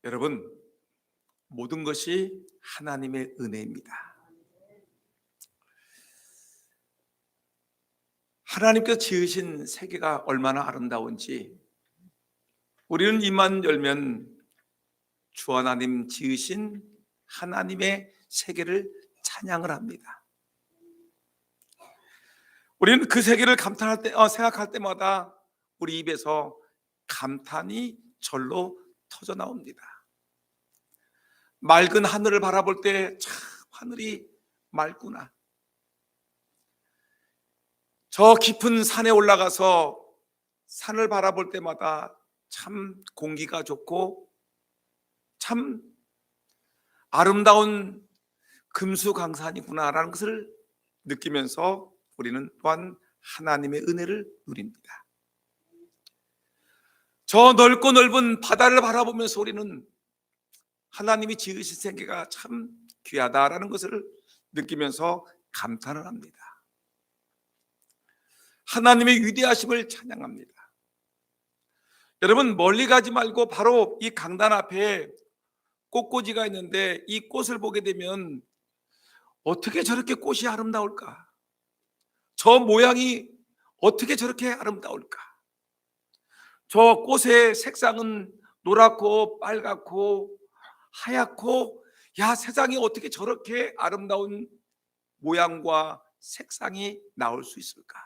여러분, 모든 것이 하나님의 은혜입니다. 하나님께서 지으신 세계가 얼마나 아름다운지 우리는 입만 열면 주 하나님 지으신 하나님의 세계를 찬양을 합니다. 우리는 그 세계를 생각할 때마다 우리 입에서 감탄이 절로 터져 나옵니다. 맑은 하늘을 바라볼 때 참 하늘이 맑구나. 저 깊은 산에 올라가서 산을 바라볼 때마다 참 공기가 좋고 참 아름다운 금수강산이구나라는 것을 느끼면서 우리는 또한 하나님의 은혜를 누립니다. 저 넓고 넓은 바다를 바라보면서 우리는 하나님이 지으신 세계가 참 귀하다라는 것을 느끼면서 감탄을 합니다. 하나님의 위대하심을 찬양합니다. 여러분, 멀리 가지 말고 바로 이 강단 앞에 꽃꽂이가 있는데 이 꽃을 보게 되면 어떻게 저렇게 꽃이 아름다울까? 저 모양이 어떻게 저렇게 아름다울까? 저 꽃의 색상은 노랗고 빨갛고 하얗고, 야, 세상에 어떻게 저렇게 아름다운 모양과 색상이 나올 수 있을까?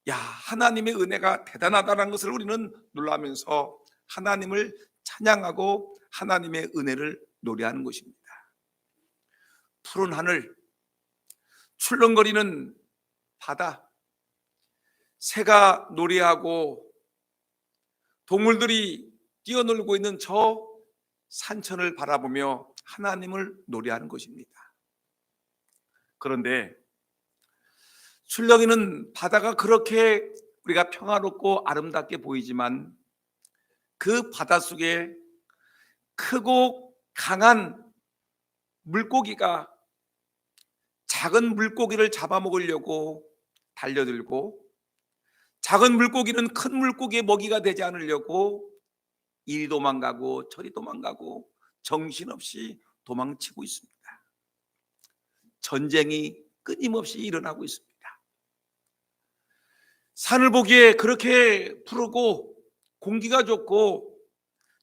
야, 하나님의 은혜가 대단하다는 것을 우리는 놀라면서 하나님을 찬양하고 하나님의 은혜를 노래하는 것입니다. 푸른 하늘, 출렁거리는 바다, 새가 노래하고 동물들이 뛰어놀고 있는 저 산천을 바라보며 하나님을 노래하는 것입니다. 그런데 출렁이는 바다가 그렇게 우리가 평화롭고 아름답게 보이지만 그 바다 속에 크고 강한 물고기가 작은 물고기를 잡아먹으려고 달려들고, 작은 물고기는 큰 물고기의 먹이가 되지 않으려고 이리 도망가고 저리 도망가고 정신없이 도망치고 있습니다. 전쟁이 끊임없이 일어나고 있습니다. 산을 보기에 그렇게 푸르고 공기가 좋고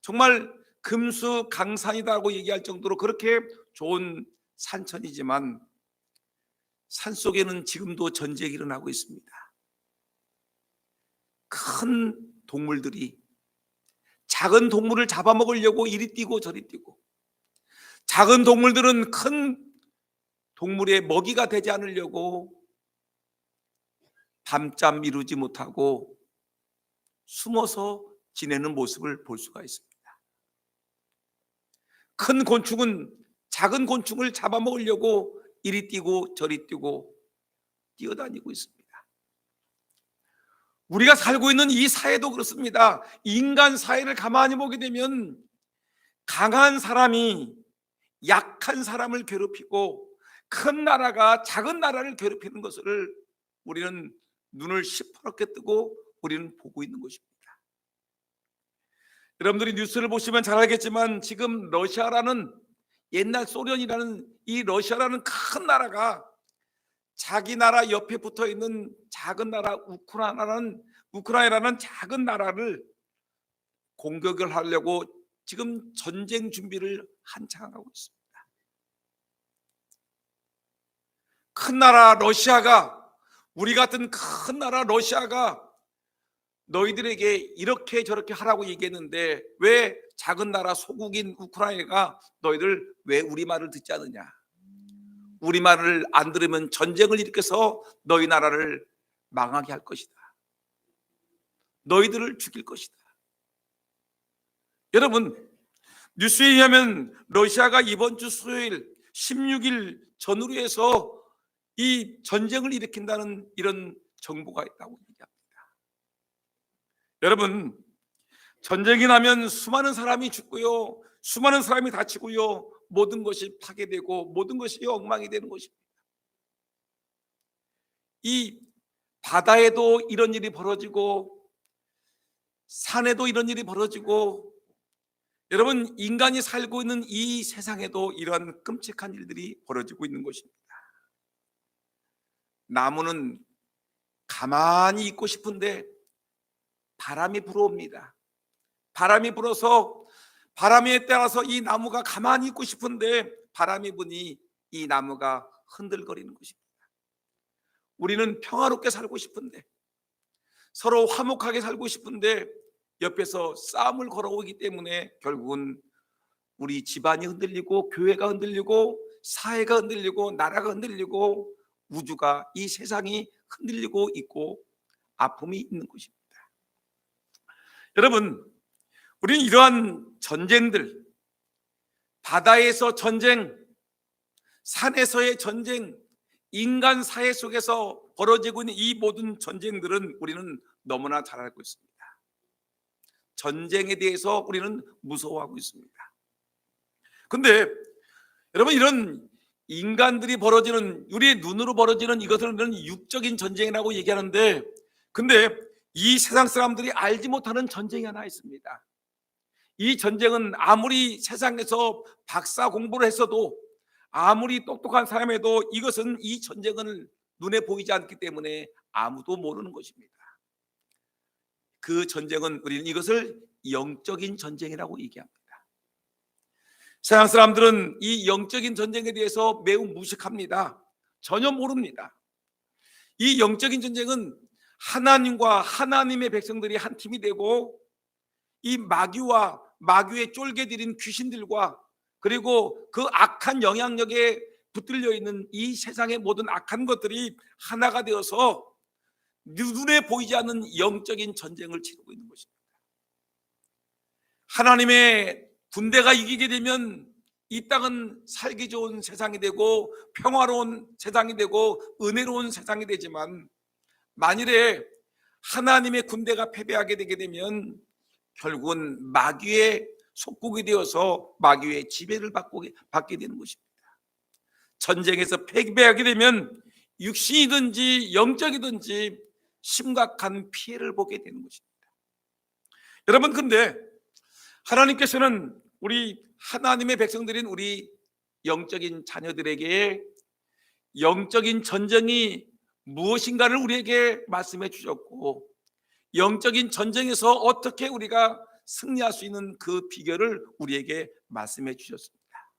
정말 금수강산이라고 얘기할 정도로 그렇게 좋은 산천이지만 산속에는 지금도 전쟁이 일어나고 있습니다. 큰 동물들이 작은 동물을 잡아먹으려고 이리 뛰고 저리 뛰고, 작은 동물들은 큰 동물의 먹이가 되지 않으려고 밤잠 이루지 못하고 숨어서 지내는 모습을 볼 수가 있습니다. 큰 곤충은 작은 곤충을 잡아먹으려고 이리 뛰고 저리 뛰고 뛰어다니고 있습니다. 우리가 살고 있는 이 사회도 그렇습니다. 인간 사회를 가만히 보게 되면 강한 사람이 약한 사람을 괴롭히고 큰 나라가 작은 나라를 괴롭히는 것을 우리는 눈을 시퍼렇게 뜨고 우리는 보고 있는 것입니다. 여러분들이 뉴스를 보시면 잘 알겠지만 지금 러시아라는, 옛날 소련이라는 이 러시아라는 큰 나라가 자기 나라 옆에 붙어 있는 작은 나라 우크라이나라는 작은 나라를 공격을 하려고 지금 전쟁 준비를 한창 하고 있습니다. 큰 나라 러시아가, 우리 같은 큰 나라 러시아가 너희들에게 이렇게 저렇게 하라고 얘기했는데 왜 작은 나라 소국인 우크라이나가 너희들 왜 우리 말을 듣지 않느냐? 우리 말을 안 들으면 전쟁을 일으켜서 너희 나라를 망하게 할 것이다. 너희들을 죽일 것이다. 여러분, 뉴스에 의하면 러시아가 이번 주 수요일 16일 전후로 해서 이 전쟁을 일으킨다는 이런 정보가 있다고 얘기합니다. 여러분, 전쟁이 나면 수많은 사람이 죽고요, 수많은 사람이 다치고요, 모든 것이 파괴되고 모든 것이 엉망이 되는 것입니다. 이 바다에도 이런 일이 벌어지고 산에도 이런 일이 벌어지고 여러분, 인간이 살고 있는 이 세상에도 이러한 끔찍한 일들이 벌어지고 있는 것입니다. 나무는 가만히 있고 싶은데 바람이 불어옵니다. 바람이 불어서, 바람에 따라서 이 나무가 가만히 있고 싶은데 바람이 부니 이 나무가 흔들거리는 것입니다. 우리는 평화롭게 살고 싶은데, 서로 화목하게 살고 싶은데 옆에서 싸움을 걸어오기 때문에 결국은 우리 집안이 흔들리고 교회가 흔들리고 사회가 흔들리고 나라가 흔들리고 우주가, 이 세상이 흔들리고 있고 아픔이 있는 것입니다. 여러분, 우리는 이러한 전쟁들, 바다에서 전쟁, 산에서의 전쟁, 인간 사회 속에서 벌어지고 있는 이 모든 전쟁들은 우리는 너무나 잘 알고 있습니다. 전쟁에 대해서 우리는 무서워하고 있습니다. 근데 여러분, 이런 인간들이 벌어지는, 우리의 눈으로 벌어지는 이것을 육적인 전쟁이라고 얘기하는데, 근데 이 세상 사람들이 알지 못하는 전쟁이 하나 있습니다. 이 전쟁은 아무리 세상에서 박사 공부를 했어도, 아무리 똑똑한 사람에도 이것은, 이 전쟁은 눈에 보이지 않기 때문에 아무도 모르는 것입니다. 그 전쟁은 우리는 이것을 영적인 전쟁이라고 얘기합니다. 세상 사람들은 이 영적인 전쟁에 대해서 매우 무식합니다. 전혀 모릅니다. 이 영적인 전쟁은 하나님과 하나님의 백성들이 한 팀이 되고, 이 마귀와 마귀의 쫄개들인 귀신들과, 그리고 그 악한 영향력에 붙들려 있는 이 세상의 모든 악한 것들이 하나가 되어서 눈에 보이지 않는 영적인 전쟁을 치르고 있는 것입니다. 하나님의 군대가 이기게 되면 이 땅은 살기 좋은 세상이 되고 평화로운 세상이 되고 은혜로운 세상이 되지만, 만일에 하나님의 군대가 패배하게 되게 되면 결국은 마귀의 속국이 되어서 마귀의 지배를 받게 되는 것입니다. 전쟁에서 패배하게 되면 육신이든지 영적이든지 심각한 피해를 보게 되는 것입니다. 여러분, 근데 하나님께서는 우리 하나님의 백성들인 우리 영적인 자녀들에게 영적인 전쟁이 무엇인가를 우리에게 말씀해 주셨고, 영적인 전쟁에서 어떻게 우리가 승리할 수 있는 그 비결을 우리에게 말씀해 주셨습니다.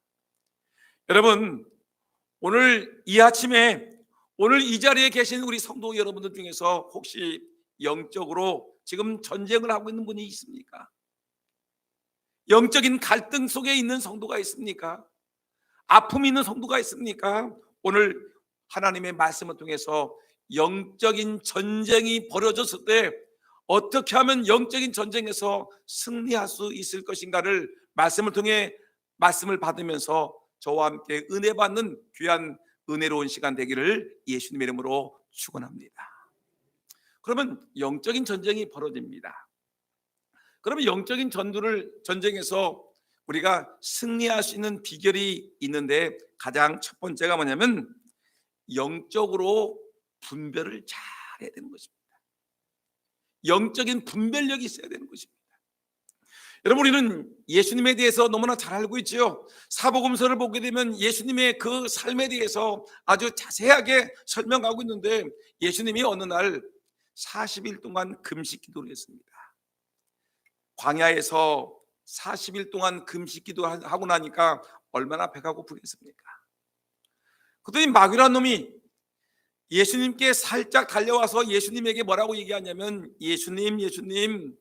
여러분, 오늘 이 아침에, 오늘 이 자리에 계신 우리 성도 여러분들 중에서 혹시 영적으로 지금 전쟁을 하고 있는 분이 있습니까? 영적인 갈등 속에 있는 성도가 있습니까? 아픔이 있는 성도가 있습니까? 오늘 하나님의 말씀을 통해서 영적인 전쟁이 벌어졌을 때 어떻게 하면 영적인 전쟁에서 승리할 수 있을 것인가를 말씀을 통해 말씀을 받으면서 저와 함께 은혜 받는 귀한 은혜로운 시간 되기를 예수님의 이름으로 축원합니다. 그러면 영적인 전쟁이 벌어집니다. 그러면 영적인 전쟁에서 우리가 승리할 수 있는 비결이 있는데, 가장 첫 번째가 뭐냐면 영적으로 분별을 잘 해야 되는 것입니다. 영적인 분별력이 있어야 되는 것입니다. 여러분, 우리는 예수님에 대해서 너무나 잘 알고 있죠. 사복음서를 보게 되면 예수님의 그 삶에 대해서 아주 자세하게 설명하고 있는데, 예수님이 어느 날 40일 동안 금식 기도를 했습니다. 광야에서 40일 동안 금식 기도하고 나니까 얼마나 배가 고프겠습니까? 그랬더니 마귀란 놈이 예수님께 살짝 달려와서 예수님에게 뭐라고 얘기하냐면, 예수님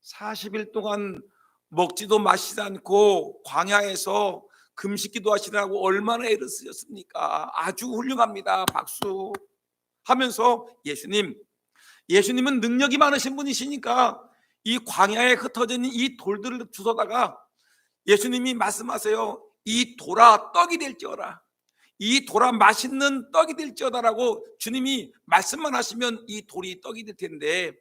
40일 동안 먹지도 마시지 않고 광야에서 금식 기도하시라고 얼마나 애를 쓰셨습니까? 아주 훌륭합니다, 박수 하면서, 예수님은 능력이 많으신 분이시니까 이 광야에 흩어져 있는 이 돌들을 주워다가 예수님이 말씀하세요. 이 돌아 떡이 될지어다, 이 돌아 맛있는 떡이 될지어다라고 주님이 말씀만 하시면 이 돌이 떡이 될 텐데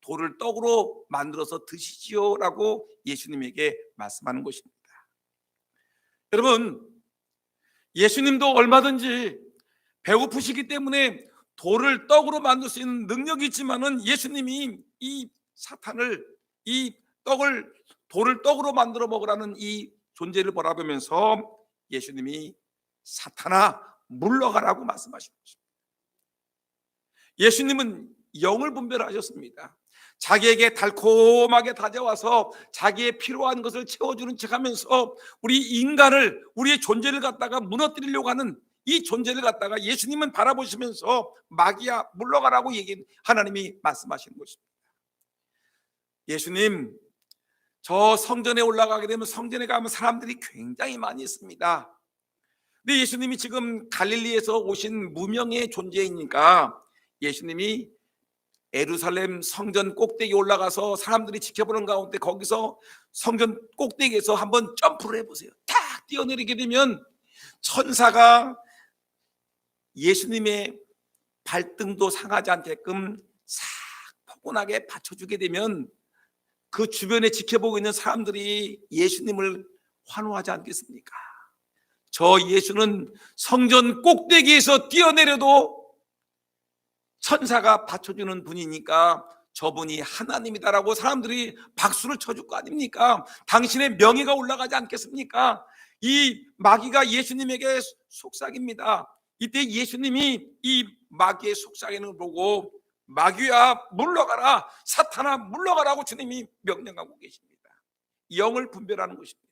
돌을 떡으로 만들어서 드시지요라고 예수님에게 말씀하는 것입니다. 여러분, 예수님도 얼마든지 배고프시기 때문에 돌을 떡으로 만들 수 있는 능력이 있지만은, 예수님이 이 사탄을, 이 떡을 돌을 떡으로 만들어 먹으라는 이 존재를 바라보면서 예수님이 사탄아 물러가라고 말씀하신 것입니다. 예수님은 영을 분별하셨습니다. 자기에게 달콤하게 다가와서 자기의 필요한 것을 채워주는 척하면서 우리 인간을, 우리의 존재를 갖다가 무너뜨리려고 하는 이 존재를 갖다가 예수님은 바라보시면서 마귀야 물러가라고 하나님이 말씀하시는 것입니다. 예수님, 저 성전에 올라가게 되면 성전에 가면 사람들이 굉장히 많이 있습니다. 근데 예수님이 지금 갈릴리에서 오신 무명의 존재이니까 예수님이 예루살렘 성전 꼭대기 올라가서 사람들이 지켜보는 가운데 거기서 성전 꼭대기에서 한번 점프를 해보세요. 탁 뛰어내리게 되면 천사가 예수님의 발등도 상하지 않게끔 싹 포근하게 받쳐주게 되면 그 주변에 지켜보고 있는 사람들이 예수님을 환호하지 않겠습니까? 저 예수는 성전 꼭대기에서 뛰어내려도 천사가 받쳐주는 분이니까 저분이 하나님이다라고 사람들이 박수를 쳐줄 거 아닙니까? 당신의 명예가 올라가지 않겠습니까? 이 마귀가 예수님에게 속삭입니다. 이때 예수님이 이 마귀의 속삭이는 보고 마귀야 물러가라, 사탄아 물러가라고 주님이 명령하고 계십니다. 영을 분별하는 것입니다.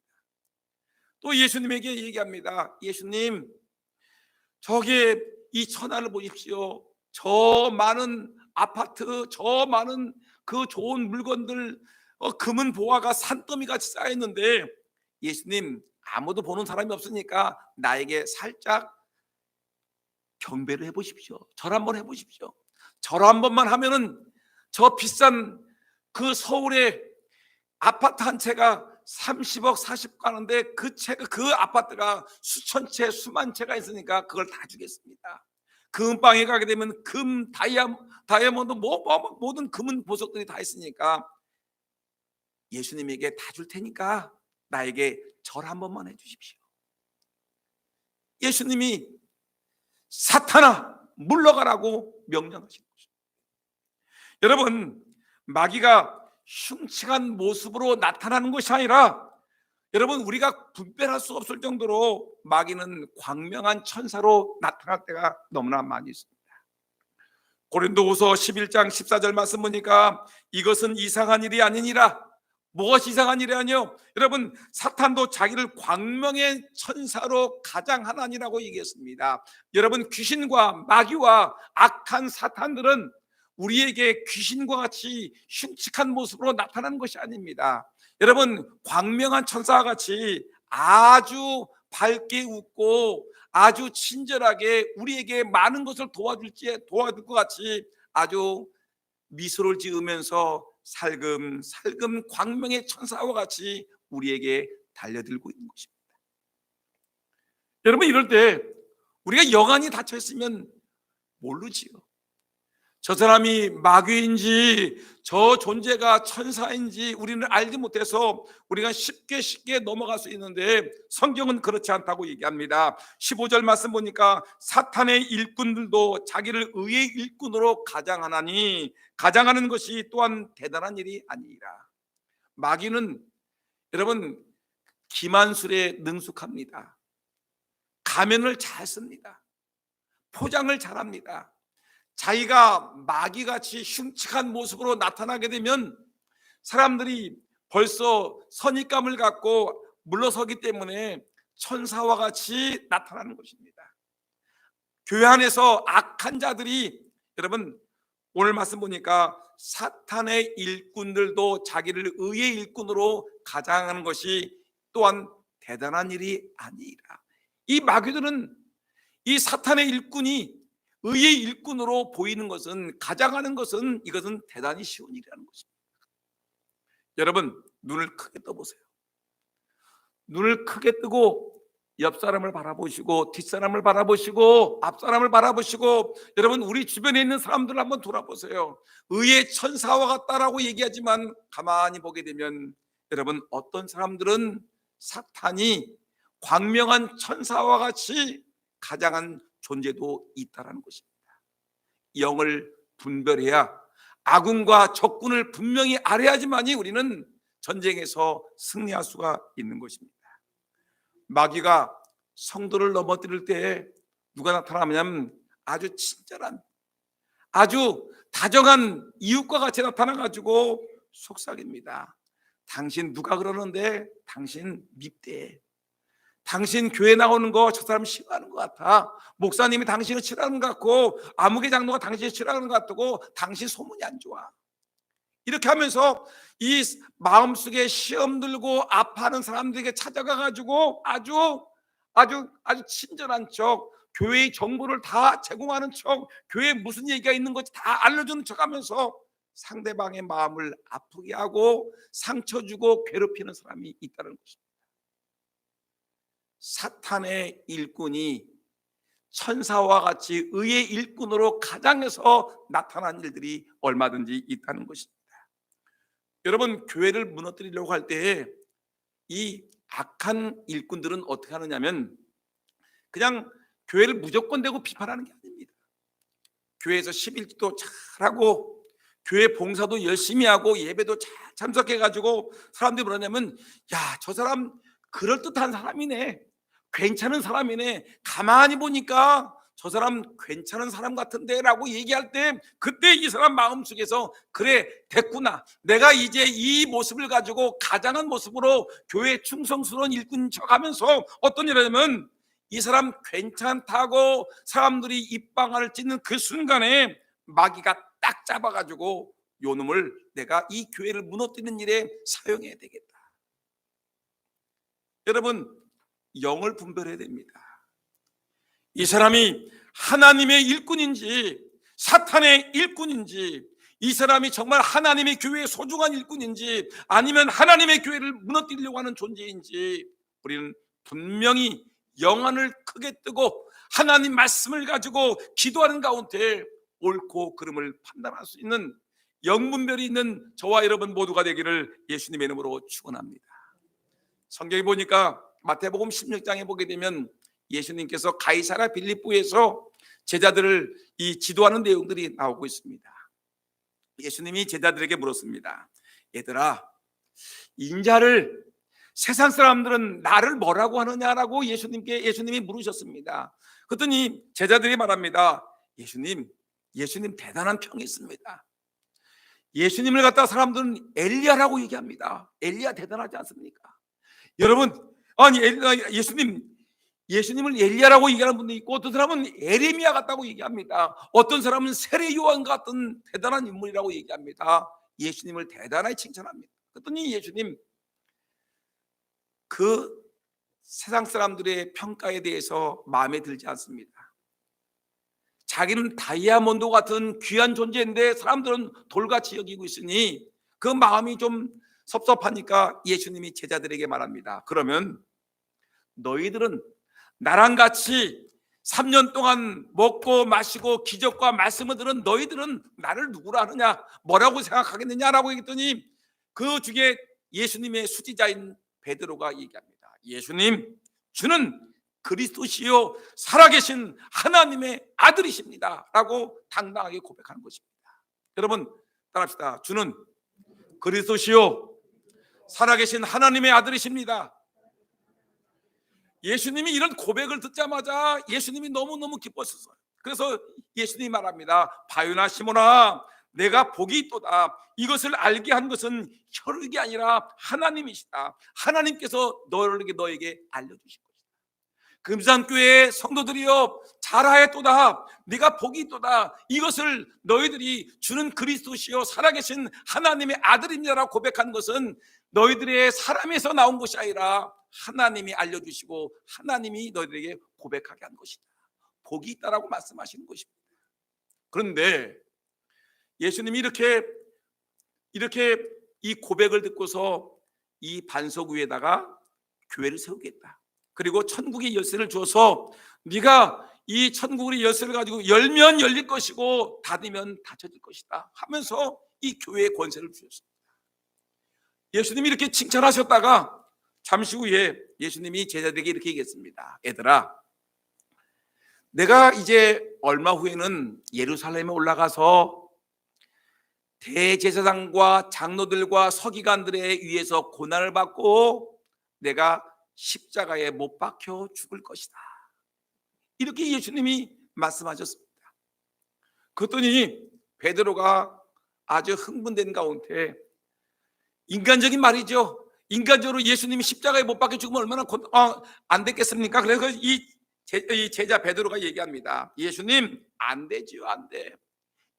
또 예수님에게 얘기합니다. 예수님, 저기 이 천하를 보십시오. 저 많은 아파트, 저 많은 그 좋은 물건들, 금은 보화가 산더미같이 쌓였는데 예수님, 아무도 보는 사람이 없으니까 나에게 살짝 경배를 해보십시오. 절 한번 해보십시오. 절 한 번만 하면은 저 비싼 그 서울의 아파트 한 채가 30억 40억 가는데 그 아파트가 수천 채 수만 채가 있으니까 그걸 다 주겠습니다. 금방에 가게 되면 금, 다이아몬드 모든 금은 보석들이 다 있으니까 예수님에게 다 줄 테니까 나에게 절 한 번만 해주십시오. 예수님이 사탄아 물러가라고 명령하신 것입니다. 여러분, 마귀가 흉측한 모습으로 나타나는 것이 아니라 여러분, 우리가 분별할 수 없을 정도로 마귀는 광명한 천사로 나타날 때가 너무나 많이 있습니다. 고린도후서 11장 14절 말씀 보니까 이것은 이상한 일이 아니니라. 무엇이 이상한 일이 아니요? 여러분, 사탄도 자기를 광명의 천사로 가장하나니라고 얘기했습니다. 여러분, 귀신과 마귀와 악한 사탄들은 우리에게 귀신과 같이 흉측한 모습으로 나타나는 것이 아닙니다. 여러분, 광명한 천사와 같이 아주 밝게 웃고 아주 친절하게 우리에게 많은 것을 도와줄 것 같이 아주 미소를 지으면서 살금 광명의 천사와 같이 우리에게 달려들고 있는 것입니다. 여러분, 이럴 때 우리가 영안이 닫혀 있으면 모르지요. 저 사람이 마귀인지 저 존재가 천사인지 우리는 알지 못해서 우리가 쉽게 넘어갈 수 있는데 성경은 그렇지 않다고 얘기합니다. 15절 말씀 보니까 사탄의 일꾼들도 자기를 의의 일꾼으로 가장하나니 가장하는 것이 또한 대단한 일이 아니라. 마귀는 여러분 기만술에 능숙합니다. 가면을 잘 씁니다. 포장을 잘합니다. 자기가 마귀같이 흉측한 모습으로 나타나게 되면 사람들이 벌써 선입감을 갖고 물러서기 때문에 천사와 같이 나타나는 것입니다. 교회 안에서 악한 자들이 여러분 오늘 말씀 보니까 사탄의 일꾼들도 자기를 의의 일꾼으로 가장하는 것이 또한 대단한 일이 아니라. 이 마귀들은 이 사탄의 일꾼이 의의 일꾼으로 보이는 것은, 가장하는 것은 이것은 대단히 쉬운 일이라는 것입니다. 여러분, 눈을 크게 떠보세요. 눈을 크게 뜨고 옆 사람을 바라보시고 뒷사람을 바라보시고 앞사람을 바라보시고 여러분 우리 주변에 있는 사람들을 한번 돌아보세요. 의의 천사와 같다라고 얘기하지만 가만히 보게 되면 여러분 어떤 사람들은 사탄이 광명한 천사와 같이 가장한 존재도 있다라는 것입니다. 영을 분별해야 아군과 적군을 분명히 알아야지만이 우리는 전쟁에서 승리할 수가 있는 것입니다. 마귀가 성도를 넘어뜨릴 때 누가 나타나냐면 아주 친절한, 아주 다정한 이웃과 같이 나타나가지고 속삭입니다. 당신 누가 그러는데 당신 밉대. 당신 교회 나오는 거 저 사람 싫어하는 것 같아. 목사님이 당신을 싫어하는 것 같고 아무개 장로가 당신을 싫어하는 것 같고 당신 소문이 안 좋아. 이렇게 하면서 이 마음속에 시험 들고 아파하는 사람들에게 찾아가 가지고 아주 친절한 척, 교회의 정보를 다 제공하는 척, 교회에 무슨 얘기가 있는 건지 다 알려주는 척하면서 상대방의 마음을 아프게 하고 상처 주고 괴롭히는 사람이 있다는 것입니다. 사탄의 일꾼이 천사와 같이 의의 일꾼으로 가장해서 나타난 일들이 얼마든지 있다는 것입니다. 여러분, 교회를 무너뜨리려고 할 때 이 악한 일꾼들은 어떻게 하느냐면 그냥 교회를 무조건 대고 비판하는 게 아닙니다. 교회에서 11기도 잘하고 교회 봉사도 열심히 하고 예배도 잘 참석해가지고 사람들이 뭐냐면 야, 저 사람 그럴듯한 사람이네, 괜찮은 사람이네, 가만히 보니까 저 사람 괜찮은 사람 같은데 라고 얘기할 때 그때 이 사람 마음속에서 그래 됐구나, 내가 이제 이 모습을 가지고 가장한 모습으로 교회 충성스러운 일꾼 척하면서 어떤 일이냐면 이 사람 괜찮다고 사람들이 입방아를 찢는 그 순간에 마귀가 딱 잡아가지고 요 놈을 내가 이 교회를 무너뜨리는 일에 사용해야 되겠다. 여러분, 영을 분별해야 됩니다. 이 사람이 하나님의 일꾼인지 사탄의 일꾼인지, 이 사람이 정말 하나님의 교회의 소중한 일꾼인지 아니면 하나님의 교회를 무너뜨리려고 하는 존재인지 우리는 분명히 영안을 크게 뜨고 하나님 말씀을 가지고 기도하는 가운데 옳고 그름을 판단할 수 있는 영분별이 있는 저와 여러분 모두가 되기를 예수님의 이름으로 축원합니다. 성경에 보니까 마태복음 16장에 보게 되면 예수님께서 가이사랴 빌립보에서 제자들을 지도하는 내용들이 나오고 있습니다. 예수님이 제자들에게 물었습니다. 얘들아, 인자를 세상 사람들은 나를 뭐라고 하느냐라고 예수님이 물으셨습니다. 그랬더니 제자들이 말합니다. 예수님 대단한 평이 있습니다. 예수님을 갖다 사람들은 엘리야라고 얘기합니다. 엘리야 대단하지 않습니까? 여러분, 아니 예수님을 엘리야라고 얘기하는 분도 있고 어떤 사람은 에레미야 같다고 얘기합니다. 어떤 사람은 세례 요한 같은 대단한 인물이라고 얘기합니다. 예수님을 대단하게 칭찬합니다. 그랬더니 예수님 그 세상 사람들의 평가에 대해서 마음에 들지 않습니다. 자기는 다이아몬드 같은 귀한 존재인데 사람들은 돌같이 여기고 있으니 그 마음이 좀 섭섭하니까 예수님이 제자들에게 말합니다. 그러면 너희들은 나랑 같이 3년 동안 먹고 마시고 기적과 말씀을 들은 너희들은 나를 누구라 하느냐, 뭐라고 생각하겠느냐라고 얘기했더니 그 중에 예수님의 수지자인 베드로가 얘기합니다. 예수님, 주는 그리스도시요 살아계신 하나님의 아들이십니다 라고 당당하게 고백하는 것입니다. 여러분 따라합시다. 주는 그리스도시요 살아계신 하나님의 아들이십니다. 예수님이 이런 고백을 듣자마자 예수님이 너무너무 기뻤었어요. 그래서 예수님이 말합니다. 바요나 시몬아, 내가 복이 있도다. 이것을 알게 한 것은 혈육이 아니라 하나님이시다. 하나님께서 너에게 알려주신 것이다. 금산교회 성도들이여 잘하였도다. 네가 복이 있도다. 이것을 너희들이 주는 그리스도시요 살아계신 하나님의 아들입니다라고 고백한 것은 너희들의 사람에서 나온 것이 아니라 하나님이 알려주시고 하나님이 너희들에게 고백하게 한 것이다. 복이 있다라고 말씀하시는 것입니다. 그런데 예수님이 이렇게 이 고백을 듣고서 이 반석 위에다가 교회를 세우겠다. 그리고 천국의 열쇠를 주어서 네가 이 천국의 열쇠를 가지고 열면 열릴 것이고 닫으면 닫혀질 것이다 하면서 이 교회의 권세를 주셨습니다. 예수님이 이렇게 칭찬하셨다가 잠시 후에 예수님이 제자들에게 이렇게 얘기했습니다. 얘들아, 내가 이제 얼마 후에는 예루살렘에 올라가서 대제사장과 장로들과 서기관들에 의해서 고난을 받고 내가 십자가에 못 박혀 죽을 것이다. 이렇게 예수님이 말씀하셨습니다. 그랬더니 베드로가 아주 흥분된 가운데, 인간적인 말이죠. 인간적으로 예수님이 십자가에 못 박혀 죽으면 얼마나 안 됐겠습니까? 그래서 이 제자 베드로가 얘기합니다. 예수님, 안 되지요, 안 돼.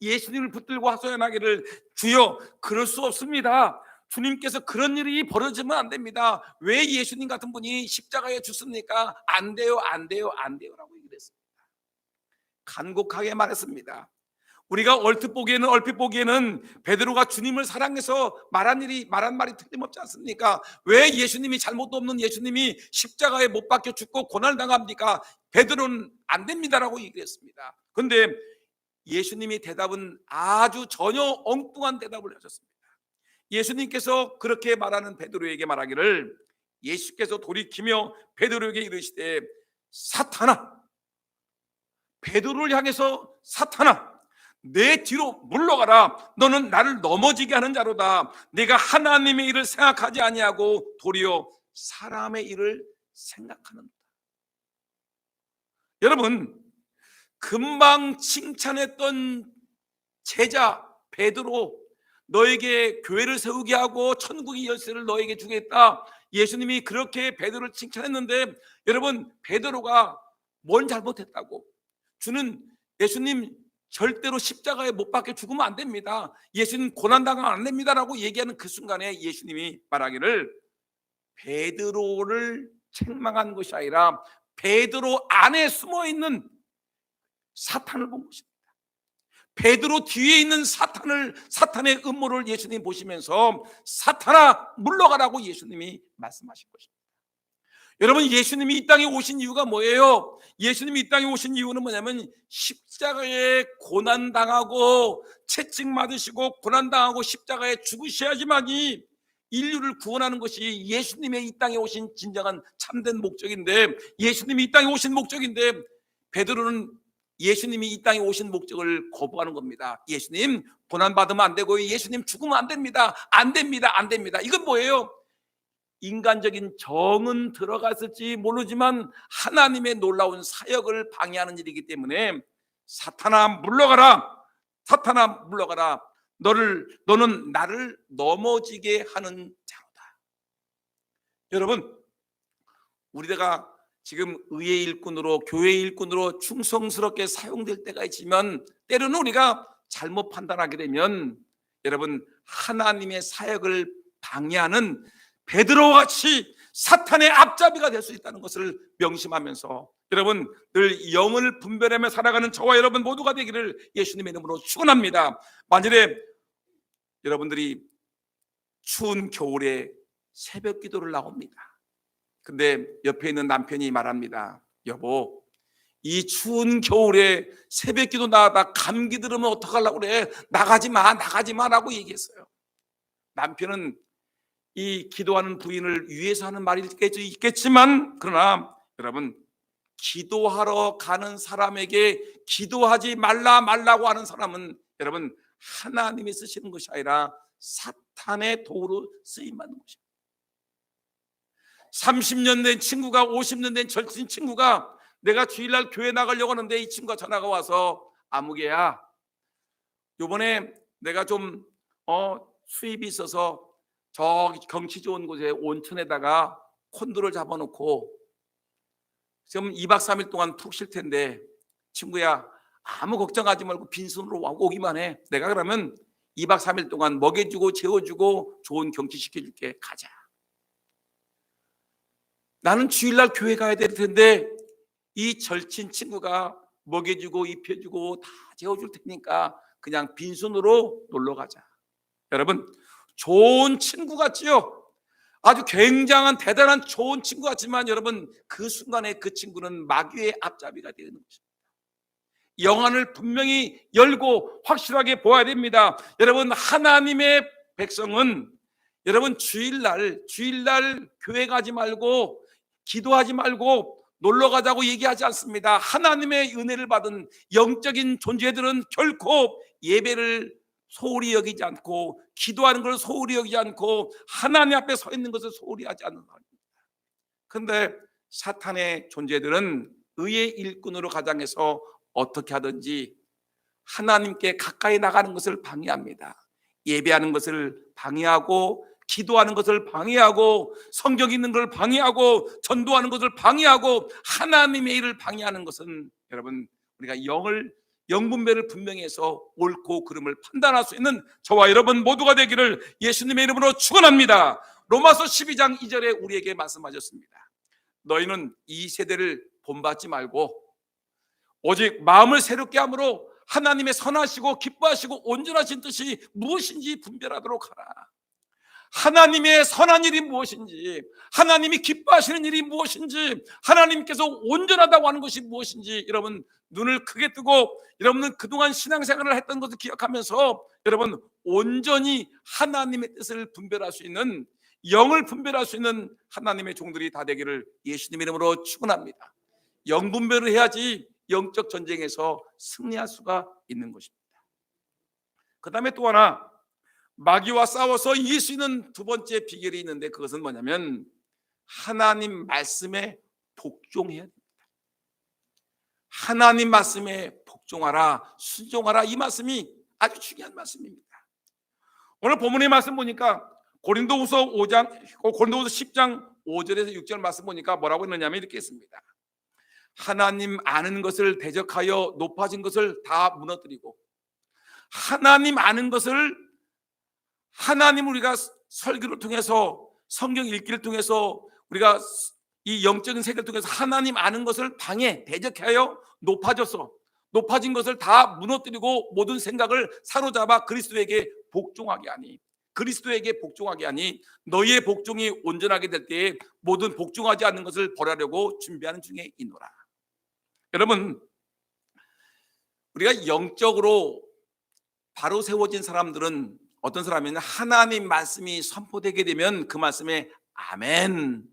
예수님을 붙들고 하소연하기를, 주여, 그럴 수 없습니다. 주님께서 그런 일이 벌어지면 안 됩니다. 왜 예수님 같은 분이 십자가에 죽습니까? 안 돼요, 안 돼요, 안 돼요 라고 얘기를 했습니다. 간곡하게 말했습니다. 우리가 얼핏 보기에는 베드로가 주님을 사랑해서 말한 말이 틀림없지 않습니까? 왜 예수님이, 잘못도 없는 예수님이 십자가에 못 박혀 죽고 고난을 당합니까? 베드로는 안 됩니다라고 얘기했습니다. 그런데 예수님이 대답은 아주 전혀 엉뚱한 대답을 하셨습니다. 예수님께서 그렇게 말하는 베드로에게 말하기를, 예수께서 돌이키며 베드로에게 이르시되, 사탄아, 베드로를 향해서, 사탄아, 내 뒤로 물러가라. 너는 나를 넘어지게 하는 자로다. 내가 하나님의 일을 생각하지 아니하고 도리어 사람의 일을 생각하는다. 여러분, 금방 칭찬했던 제자 베드로, 너에게 교회를 세우게 하고 천국의 열쇠를 너에게 주겠다. 예수님이 그렇게 베드로를 칭찬했는데, 여러분, 베드로가 뭔 잘못했다고? 예수님 절대로 십자가에 못 박혀 죽으면 안 됩니다. 예수님 고난당하면 안 됩니다라고 얘기하는 그 순간에 예수님이 말하기를, 베드로를 책망한 것이 아니라 베드로 안에 숨어있는 사탄을 본 것입니다. 베드로 뒤에 있는 사탄의 음모를 예수님 보시면서, 사탄아, 물러가라고 예수님이 말씀하신 것입니다. 여러분, 예수님이 이 땅에 오신 이유가 뭐예요? 예수님이 이 땅에 오신 이유는 뭐냐면, 십자가에 고난당하고 채찍맞으시고 고난당하고 십자가에 죽으셔야지만이 인류를 구원하는 것이 예수님의 이 땅에 오신 진정한 참된 목적인데, 예수님이 이 땅에 오신 목적인데, 베드로는 예수님이 이 땅에 오신 목적을 거부하는 겁니다. 예수님, 고난받으면 안 되고요, 예수님 죽으면 안 됩니다. 안 됩니다. 안 됩니다. 이건 뭐예요? 인간적인 정은 들어갔을지 모르지만 하나님의 놀라운 사역을 방해하는 일이기 때문에, 사탄아, 물러가라. 사탄아, 물러가라. 너는 나를 넘어지게 하는 자로다. 여러분, 우리가 지금 의의 일꾼으로, 교회의 일꾼으로 충성스럽게 사용될 때가 있지만, 때로는 우리가 잘못 판단하게 되면, 여러분, 하나님의 사역을 방해하는 베드로와 같이 사탄의 앞잡이가 될 수 있다는 것을 명심하면서, 여러분, 늘 영을 분별하며 살아가는 저와 여러분 모두가 되기를 예수님의 이름으로 축원합니다. 만일에 여러분들이 추운 겨울에 새벽 기도를 나옵니다. 근데 옆에 있는 남편이 말합니다. 여보, 이 추운 겨울에 새벽 기도 나가다 감기 들으면 어떡하려고 그래? 나가지 마라고 얘기했어요. 남편은 이 기도하는 부인을 위해서 하는 말이 있겠지만, 그러나 여러분, 기도하러 가는 사람에게 기도하지 말라고 하는 사람은, 여러분, 하나님이 쓰시는 것이 아니라 사탄의 도구로 쓰임받는 것입니다. 30년 된 친구가, 50년 된 절친 친구가, 내가 주일날 교회 나가려고 하는데 이 친구가 전화가 와서, 아무개야, 요번에 내가 좀 수입이 있어서 저 경치 좋은 곳에 온천에다가 콘도를 잡아놓고 지금 2박 3일 동안 푹 쉴 텐데, 친구야, 아무 걱정하지 말고 빈손으로 오기만 해. 내가 그러면 2박 3일 동안 먹여주고 재워주고 좋은 경치 시켜줄게. 가자. 나는 주일날 교회 가야 될 텐데 이 절친 친구가 먹여주고 입혀주고 다 재워줄 테니까 그냥 빈손으로 놀러 가자. 여러분, 좋은 친구 같지요? 아주 굉장한 대단한 좋은 친구 같지만, 여러분, 그 순간에 그 친구는 마귀의 앞잡이가 되는 것입니다. 영안을 분명히 열고 확실하게 보아야 됩니다. 여러분, 하나님의 백성은, 여러분, 주일날 교회 가지 말고 기도하지 말고 놀러 가자고 얘기하지 않습니다. 하나님의 은혜를 받은 영적인 존재들은 결코 예배를 소홀히 여기지 않고, 기도하는 걸 소홀히 여기지 않고, 하나님 앞에 서 있는 것을 소홀히 하지 않는 사람입니다. 그런데 사탄의 존재들은 의의 일꾼으로 가장해서 어떻게 하든지 하나님께 가까이 나가는 것을 방해합니다. 예배하는 것을 방해하고, 기도하는 것을 방해하고, 성경 읽는 것을 방해하고, 전도하는 것을 방해하고, 하나님의 일을 방해하는 것은 여러분, 우리가 영분별을 분명히 해서 옳고 그름을 판단할 수 있는 저와 여러분 모두가 되기를 예수님의 이름으로 축원합니다. 로마서 12장 2절에 우리에게 말씀하셨습니다. 너희는 이 세대를 본받지 말고 오직 마음을 새롭게 함으로 하나님의 선하시고 기뻐하시고 온전하신 뜻이 무엇인지 분별하도록 하라. 하나님의 선한 일이 무엇인지, 하나님이 기뻐하시는 일이 무엇인지, 하나님께서 온전하다고 하는 것이 무엇인지 여러분 눈을 크게 뜨고, 여러분은 그동안 신앙생활을 했던 것을 기억하면서 여러분 온전히 하나님의 뜻을 분별할 수 있는, 영을 분별할 수 있는 하나님의 종들이 다 되기를 예수님 이름으로 축원합니다. 영 분별을 해야지 영적 전쟁에서 승리할 수가 있는 것입니다. 그 다음에 또 하나, 마귀와 싸워서 이길 수 있는 두 번째 비결이 있는데, 그것은 뭐냐면 하나님 말씀에 복종해야 됩니다. 하나님 말씀에 복종하라, 순종하라, 이 말씀이 아주 중요한 말씀입니다. 오늘 본문의 말씀 보니까 고린도후서 10장 5절에서 6절 말씀 보니까 뭐라고 했느냐면 이렇게 했습니다. 하나님 아는 것을 대적하여 높아진 것을 다 무너뜨리고, 하나님 아는 것을, 하나님 우리가 설교를 통해서, 성경 읽기를 통해서, 우리가 이 영적인 세계를 통해서 하나님 아는 것을 방해, 대적하여 높아진 것을 다 무너뜨리고 모든 생각을 사로잡아 그리스도에게 복종하게 하니, 그리스도에게 복종하게 하니 너희의 복종이 온전하게 될 때에 모든 복종하지 않는 것을 벌하려고 준비하는 중에 있노라. 여러분, 우리가 영적으로 바로 세워진 사람들은 어떤 사람이냐, 하나님 말씀이 선포되게 되면 그 말씀에 아멘,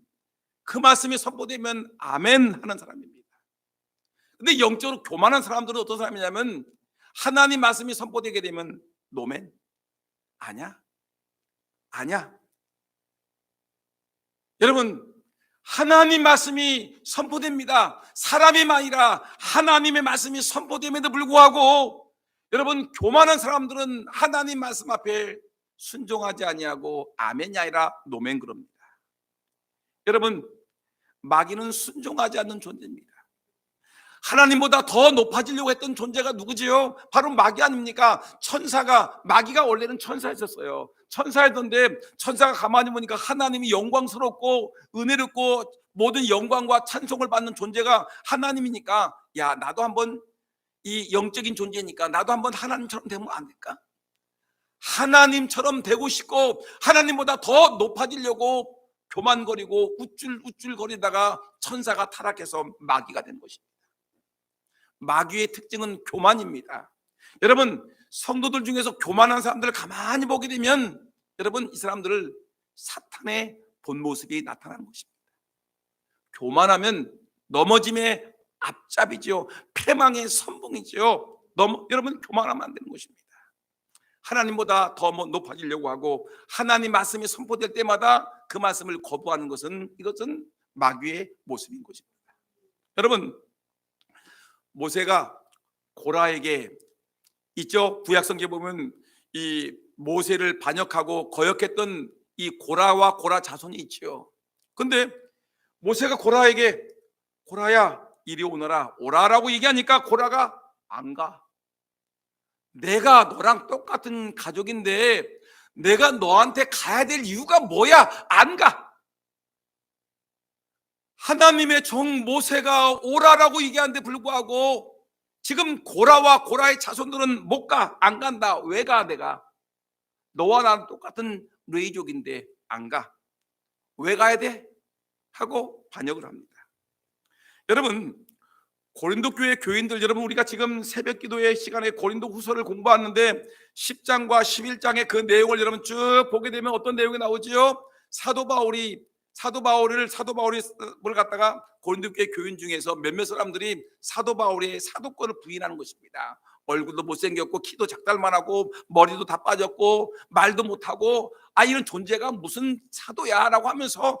그 말씀이 선포되면 아멘 하는 사람입니다. 근데 영적으로 교만한 사람들은 어떤 사람이냐면 하나님 말씀이 선포되게 되면 노멘, 아니야. 여러분, 하나님 말씀이 선포됩니다. 사람이 아니라 하나님의 말씀이 선포됨에도 불구하고 여러분, 교만한 사람들은 하나님 말씀 앞에 순종하지 아니하고 아멘이 아니라 노멘 그럽니다. 여러분, 마귀는 순종하지 않는 존재입니다. 하나님보다 더 높아지려고 했던 존재가 누구지요? 바로 마귀 아닙니까? 마귀가 원래는 천사였었어요. 천사였던데 천사가 가만히 보니까 하나님이 영광스럽고 은혜롭고 모든 영광과 찬송을 받는 존재가 하나님이니까, 야, 나도 한번, 이 영적인 존재니까 나도 한번 하나님처럼 되면 안 될까? 하나님처럼 되고 싶고 하나님보다 더 높아지려고 교만거리고 우쭐우쭐거리다가 천사가 타락해서 마귀가 된 것입니다. 마귀의 특징은 교만입니다. 여러분, 성도들 중에서 교만한 사람들을 가만히 보게 되면 여러분, 이 사람들을 사탄의 본 모습이 나타나는 것입니다. 교만하면 넘어짐의 앞잡이죠. 패망의 선봉이죠. 여러분, 교만하면 안 되는 것입니다. 하나님보다 더 높아지려고 하고 하나님 말씀이 선포될 때마다 그 말씀을 거부하는 이것은 마귀의 모습인 것입니다. 여러분, 모세가 고라에게 있죠. 구약성경에 보면 이 모세를 반역하고 거역했던 이 고라와 고라 자손이 있죠. 근데 모세가 고라에게 고라야 이리 오라라고 얘기하니까 고라가 안 가. 내가 너랑 똑같은 가족인데 내가 너한테 가야 될 이유가 뭐야? 안 가. 하나님의 종 모세가 오라라고 얘기하는데 불구하고 지금 고라와 고라의 자손들은 못 가, 안 간다. 왜 가? 내가 너와 나는 똑같은 레이족인데 안 가. 왜 가야 돼? 하고 반역을 합니다. 여러분, 고린도 교회 교인들 여러분, 우리가 지금 새벽 기도의 시간에 고린도 후서를 공부하는데 10장과 11장의 그 내용을 여러분 쭉 보게 되면 어떤 내용이 나오지요? 사도 바울을 갖다가 고린도 교회 교인 중에서 몇몇 사람들이 사도 바울의 사도권을 부인하는 것입니다. 얼굴도 못생겼고 키도 작달만하고 머리도 다 빠졌고 말도 못하고 이런 존재가 무슨 사도야 라고 하면서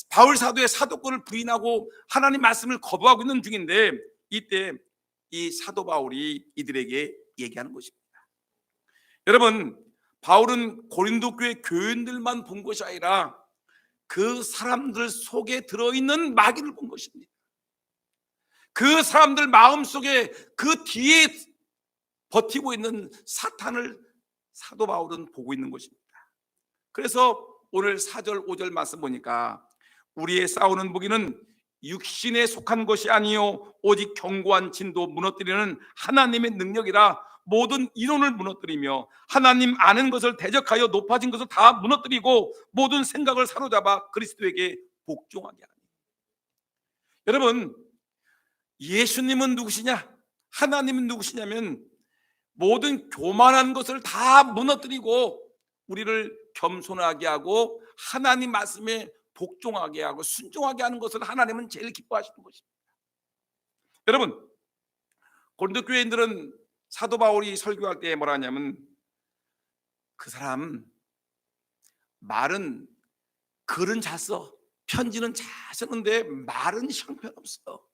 바울 사도의 사도권을 부인하고 하나님 말씀을 거부하고 있는 중인데, 이때 이 사도 바울이 이들에게 얘기하는 것입니다. 여러분, 바울은 고린도 교회 교인들만 본 것이 아니라 그 사람들 속에 들어있는 마귀를 본 것입니다. 그 사람들 마음속에 그 뒤에 버티고 있는 사탄을 사도 바울은 보고 있는 것입니다. 그래서 오늘 4절 5절 말씀 보니까 우리의 싸우는 무기는 육신에 속한 것이 아니요 오직 견고한 진도 무너뜨리는 하나님의 능력이라 모든 이론을 무너뜨리며 하나님 아는 것을 대적하여 높아진 것을 다 무너뜨리고 모든 생각을 사로잡아 그리스도에게 복종하게 하니. 여러분, 예수님은 누구시냐? 하나님은 누구시냐면 모든 교만한 것을 다 무너뜨리고 우리를 겸손하게 하고 하나님 말씀에 복종하게 하고 순종하게 하는 것을 하나님은 제일 기뻐하시는 것입니다. 여러분, 고린도 교회인들은 사도 바울이 설교할 때 뭐라 하냐면, 그 사람 말은 글은 잘 써, 편지는 잘 쓰는데 말은 형편없어.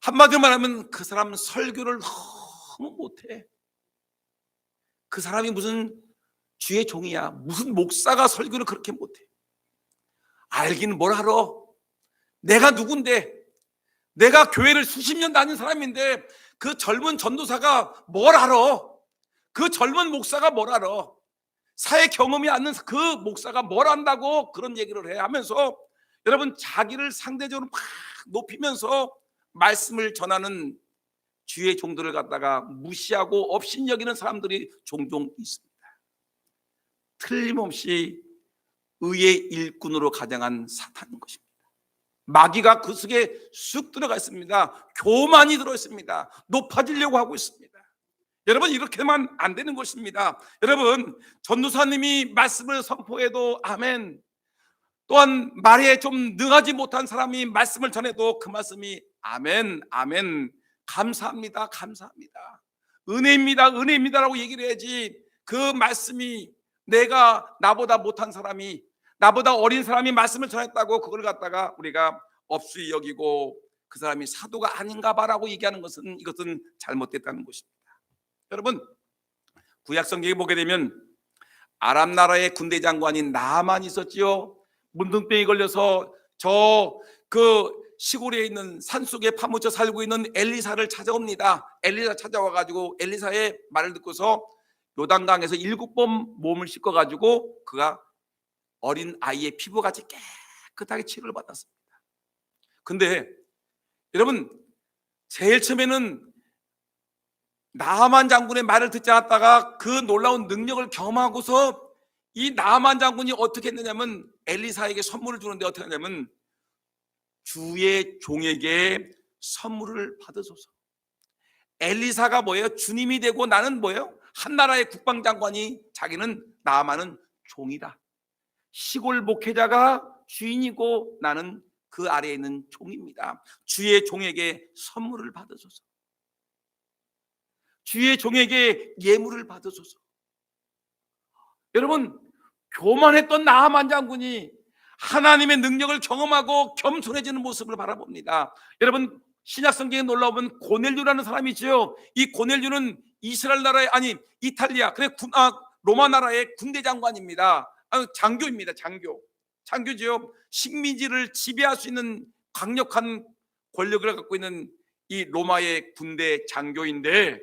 한마디로 말하면 그 사람은 설교를 너무 못해. 그 사람이 무슨 주의 종이야. 무슨 목사가 설교를 그렇게 못해. 알긴 뭘 알아. 내가 누군데, 내가 교회를 수십 년 다닌 사람인데 그 젊은 전도사가 뭘 알아. 그 젊은 목사가 뭘 알아. 사회 경험이 않는 그 목사가 뭘 안다고 그런 얘기를 해 하면서, 여러분, 자기를 상대적으로 막 높이면서 말씀을 전하는 주의 종들을 갖다가 무시하고 업신여기는 사람들이 종종 있습니다. 틀림없이 의의 일꾼으로 가장한 사탄인 것입니다. 마귀가 그 속에 쑥 들어가 있습니다. 교만이 들어있습니다. 높아지려고 하고 있습니다. 여러분, 이렇게만 안 되는 것입니다. 여러분, 전도사님이 말씀을 선포해도 아멘, 또한 말에 좀 능하지 못한 사람이 말씀을 전해도 그 말씀이 아멘, 아멘, 감사합니다, 감사합니다, 은혜입니다, 은혜입니다라고 얘기를 해야지, 그 말씀이 내가 나보다 못한 사람이, 나보다 어린 사람이 말씀을 전했다고 그걸 갖다가 우리가 업수히 여기고 그 사람이 사도가 아닌가 봐라고 얘기하는 것은, 이것은 잘못됐다는 것입니다. 여러분, 구약 성경에 보게 되면 아람 나라의 군대 장관인 나아만이 있었지요. 문둥병이 걸려서 그 시골에 있는 산속에 파묻혀 살고 있는 엘리사를 찾아옵니다. 엘리사 찾아와가지고 엘리사의 말을 듣고서 요단강에서 7번 몸을 씻어가지고 그가 어린 아이의 피부같이 깨끗하게 치료를 받았습니다. 근데 여러분, 제일 처음에는 나아만 장군의 말을 듣지 않았다가 그 놀라운 능력을 경험하고서 이 나아만 장군이 어떻게 했느냐면 엘리사에게 선물을 주는데 어떻게 하냐면 주의 종에게 선물을 받으소서. 엘리사가 뭐예요? 주님이 되고 나는 뭐예요? 한 나라의 국방장관이 자기는 나아만은 종이다. 시골 목회자가 주인이고 나는 그 아래에 있는 종입니다. 주의 종에게 선물을 받으소서. 주의 종에게 예물을 받으소서. 여러분, 교만했던 나아만 장군이 하나님의 능력을 경험하고 겸손해지는 모습을 바라봅니다. 여러분, 신약 성경에 놀라보면 고넬료라는 사람이 있죠. 이 고넬료는 이스라엘 나라의, 아니 이탈리아, 로마 나라의 군대 장관입니다. 장교입니다. 장교죠. 식민지를 지배할 수 있는 강력한 권력을 갖고 있는 이 로마의 군대 장교인데,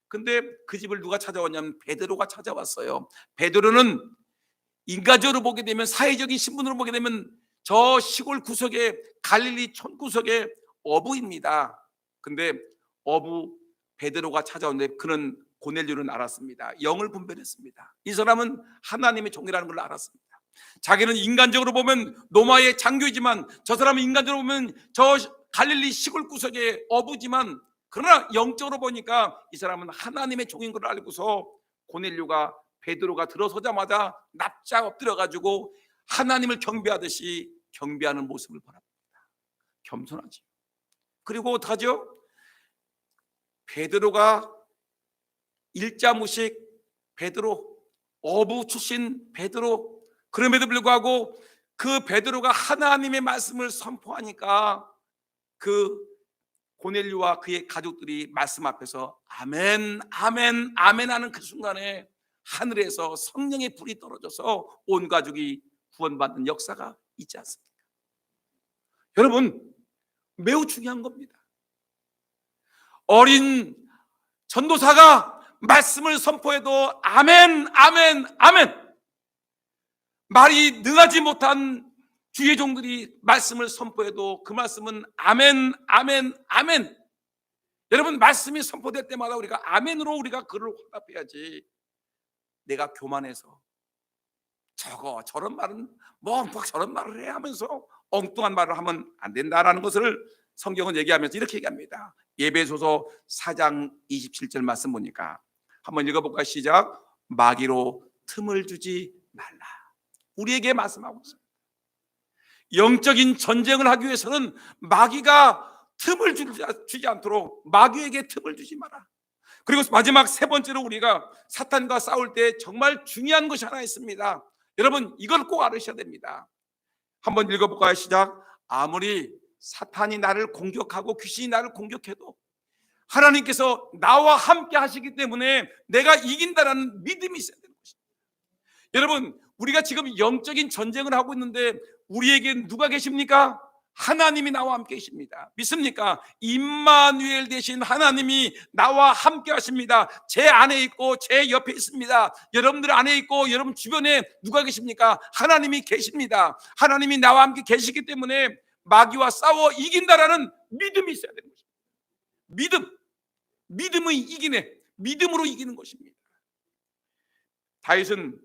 근데 그 집을 누가 찾아왔냐면 베드로가 찾아왔어요. 베드로는 인간적으로 보게 되면, 사회적인 신분으로 보게 되면 저 시골 구석에, 갈릴리 촌 구석에 어부입니다. 근데 어부 베드로가 찾아오는데 그는 고넬료는 알았습니다. 영을 분별했습니다. 이 사람은 하나님의 종이라는 걸 알았습니다. 자기는 인간적으로 보면 로마의 장교이지만 저 사람은 인간적으로 보면 저 갈릴리 시골 구석의 어부지만, 그러나 영적으로 보니까 이 사람은 하나님의 종인 걸 알고서 고넬료가 베드로가 들어서자마자 납작 엎드려가지고 하나님을 경배하듯이 경배하는 모습을 바랍니다. 겸손하지. 그리고 어떡하죠? 베드로가 일자무식 베드로, 어부 출신 베드로, 그럼에도 불구하고 그 베드로가 하나님의 말씀을 선포하니까 그 고넬료와 그의 가족들이 말씀 앞에서 아멘 아멘 아멘 하는 그 순간에 하늘에서 성령의 불이 떨어져서 온 가족이 구원받는 역사가 있지 않습니까? 여러분, 매우 중요한 겁니다. 어린 전도사가 말씀을 선포해도 아멘 아멘 아멘, 말이 능하지 못한 주의 종들이 말씀을 선포해도 그 말씀은 아멘 아멘 아멘. 여러분, 말씀이 선포될 때마다 우리가 아멘으로 우리가 그를 화답해야지, 내가 교만해서 저런 말은 뭐 저런 말을 해 하면서 엉뚱한 말을 하면 안 된다라는 것을 성경은 얘기하면서 이렇게 얘기합니다. 에베소서 4장 27절 말씀 보니까 한번 읽어볼까요? 시작. 마귀로 틈을 주지 말라. 우리에게 말씀하고 있습니다. 영적인 전쟁을 하기 위해서는 마귀가 틈을 주지 않도록 마귀에게 틈을 주지 마라. 그리고 마지막 세 번째로 우리가 사탄과 싸울 때 정말 중요한 것이 하나 있습니다. 여러분, 이걸 꼭 알으셔야 됩니다. 한번 읽어볼까요? 시작. 아무리 사탄이 나를 공격하고 귀신이 나를 공격해도 하나님께서 나와 함께 하시기 때문에 내가 이긴다라는 믿음이 있어야 되는 것입니다. 여러분, 우리가 지금 영적인 전쟁을 하고 있는데 우리에게 누가 계십니까? 하나님이 나와 함께 계십니다. 믿습니까? 임마누엘 되신 하나님이 나와 함께 하십니다. 제 안에 있고 제 옆에 있습니다. 여러분들 안에 있고 여러분 주변에 누가 계십니까? 하나님이 계십니다. 하나님이 나와 함께 계시기 때문에 마귀와 싸워 이긴다라는 믿음이 있어야 되는 것입니다. 믿음이 이기네. 믿음으로 이기는 것입니다. 다윗은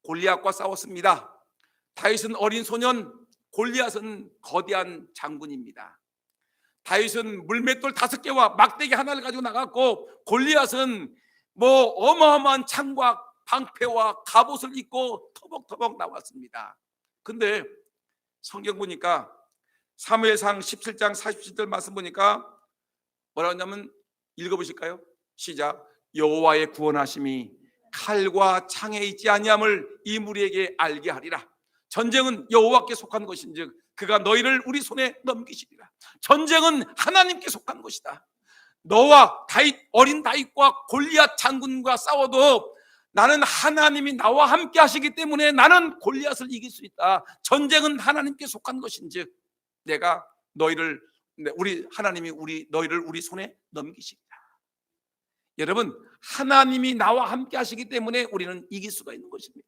골리앗과 싸웠습니다. 다윗은 어린 소년, 골리앗은 거대한 장군입니다. 다윗은 물맷돌 5개와 막대기 하나를 가지고 나갔고, 골리앗은 뭐 어마어마한 창과 방패와 갑옷을 입고 터벅터벅 나왔습니다. 근데 성경 보니까 사무엘상 17장 47절 말씀 보니까 뭐라고 하냐면, 읽어보실까요? 시작. 여호와의 구원하심이 칼과 창에 있지 아니함을 이 무리에게 알게 하리라. 전쟁은 여호와께 속한 것인즉 그가 너희를 우리 손에 넘기시리라. 전쟁은 하나님께 속한 것이다. 너와 어린 다윗과 골리앗 장군과 싸워도 나는 하나님이 나와 함께 하시기 때문에 나는 골리앗을 이길 수 있다. 전쟁은 하나님께 속한 것인즉 내가 하나님이 너희를 우리 손에 넘기시리라. 여러분, 하나님이 나와 함께 하시기 때문에 우리는 이길 수가 있는 것입니다.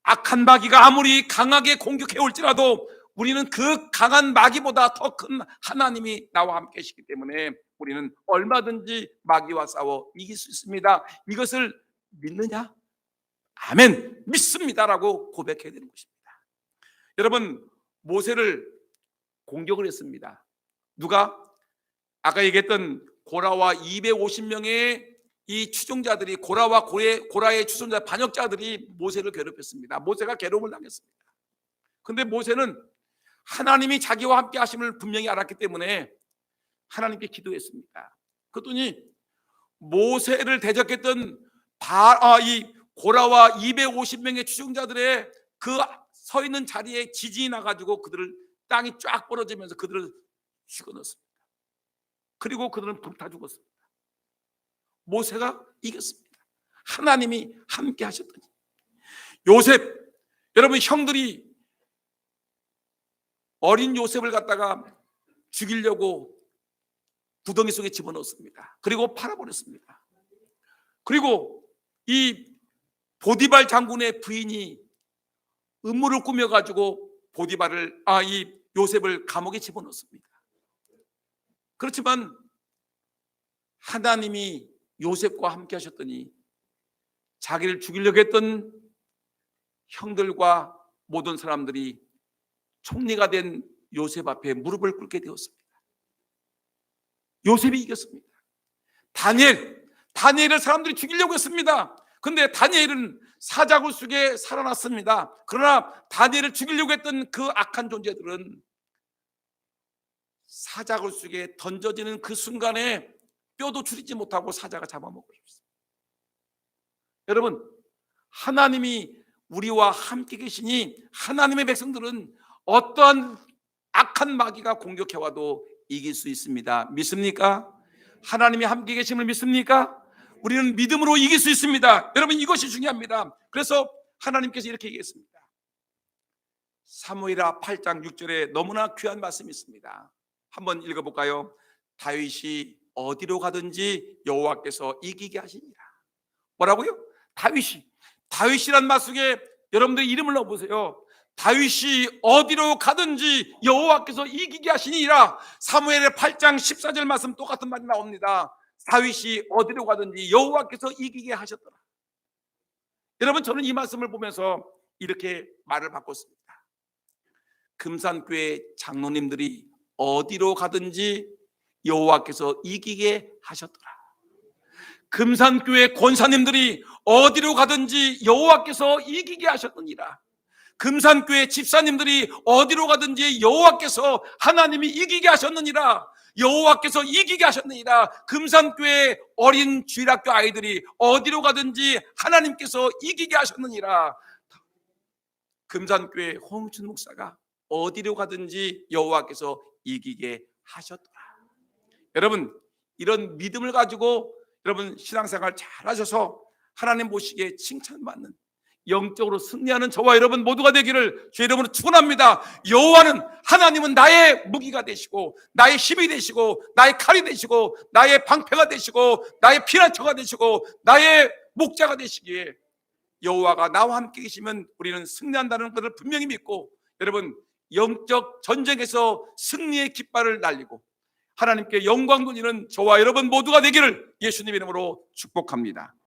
악한 마귀가 아무리 강하게 공격해 올지라도 우리는 그 강한 마귀보다 더 큰 하나님이 나와 함께 하시기 때문에 우리는 얼마든지 마귀와 싸워 이길 수 있습니다. 이것을 믿느냐? 아멘, 믿습니다라고 고백해야 되는 것입니다. 여러분, 모세를 공격을 했습니다. 누가? 아까 얘기했던 고라와 250명의 이 추종자들이, 고라와 고라의 추종자 반역자들이 모세를 괴롭혔습니다. 모세가 괴로움을 당했습니다. 근데 모세는 하나님이 자기와 함께 하심을 분명히 알았기 때문에 하나님께 기도했습니다. 그랬더니 모세를 대적했던 이 고라와 250명의 추종자들의 그 서 있는 자리에 지진이 나가지고 그들을 땅이 쫙 벌어지면서 그들을 죽여넣었습니다. 그리고 그들은 불타 죽었습니다. 모세가 이겼습니다. 하나님이 함께 하셨더니. 요셉, 여러분, 형들이 어린 요셉을 갖다가 죽이려고 구덩이 속에 집어넣었습니다. 그리고 팔아버렸습니다. 그리고 이 보디발 장군의 부인이 음모를 꾸며가지고 이 요셉을 감옥에 집어넣었습니다. 그렇지만 하나님이 요셉과 함께 하셨더니 자기를 죽이려고 했던 형들과 모든 사람들이 총리가 된 요셉 앞에 무릎을 꿇게 되었습니다. 요셉이 이겼습니다. 다니엘을 사람들이 죽이려고 했습니다. 근데 다니엘은 사자굴 속에 살아났습니다. 그러나 다니엘을 죽이려고 했던 그 악한 존재들은 사자굴 속에 던져지는 그 순간에 뼈도 추리지 못하고 사자가 잡아먹고 싶습니다. 여러분, 하나님이 우리와 함께 계시니 하나님의 백성들은 어떠한 악한 마귀가 공격해와도 이길 수 있습니다. 믿습니까? 하나님이 함께 계심을 믿습니까? 우리는 믿음으로 이길 수 있습니다. 여러분, 이것이 중요합니다. 그래서 하나님께서 이렇게 얘기했습니다. 사무엘하 8장 6절에 너무나 귀한 말씀이 있습니다. 한번 읽어볼까요? 다윗이 어디로 가든지 여호와께서 이기게 하시니라. 뭐라고요? 다윗이란 말 속에 여러분들 이름을 넣어보세요. 다윗이 어디로 가든지 여호와께서 이기게 하시니라. 사무엘의 8장 14절 말씀 똑같은 말이 나옵니다. 다윗이 어디로 가든지 여호와께서 이기게 하셨더라. 여러분, 저는 이 말씀을 보면서 이렇게 말을 바꿨습니다. 금산교회 장로님들이 어디로 가든지 여호와께서 이기게 하셨더라. 금산교회 권사님들이 어디로 가든지 여호와께서 이기게 하셨느니라. 금산교회 집사님들이 어디로 가든지 여호와께서 하나님이 이기게 하셨느니라. 여호와께서 이기게 하셨느니라. 금산교회 어린 주일학교 아이들이 어디로 가든지 하나님께서 이기게 하셨느니라. 금산교회 홍춘 목사가 어디로 가든지 여호와께서 이기게 하셨더라. 여러분, 이런 믿음을 가지고 여러분 신앙생활 잘 하셔서 하나님 보시기에 칭찬받는 영적으로 승리하는 저와 여러분 모두가 되기를 주의 이름으로 축원합니다. 여호와는, 하나님은 나의 무기가 되시고 나의 힘이 되시고 나의 칼이 되시고 나의 방패가 되시고 나의 피난처가 되시고 나의 목자가 되시기에 여호와가 나와 함께 계시면 우리는 승리한다는 것을 분명히 믿고, 여러분 영적 전쟁에서 승리의 깃발을 날리고 하나님께 영광 돌리는 저와 여러분 모두가 되기를 예수님 이름으로 축복합니다.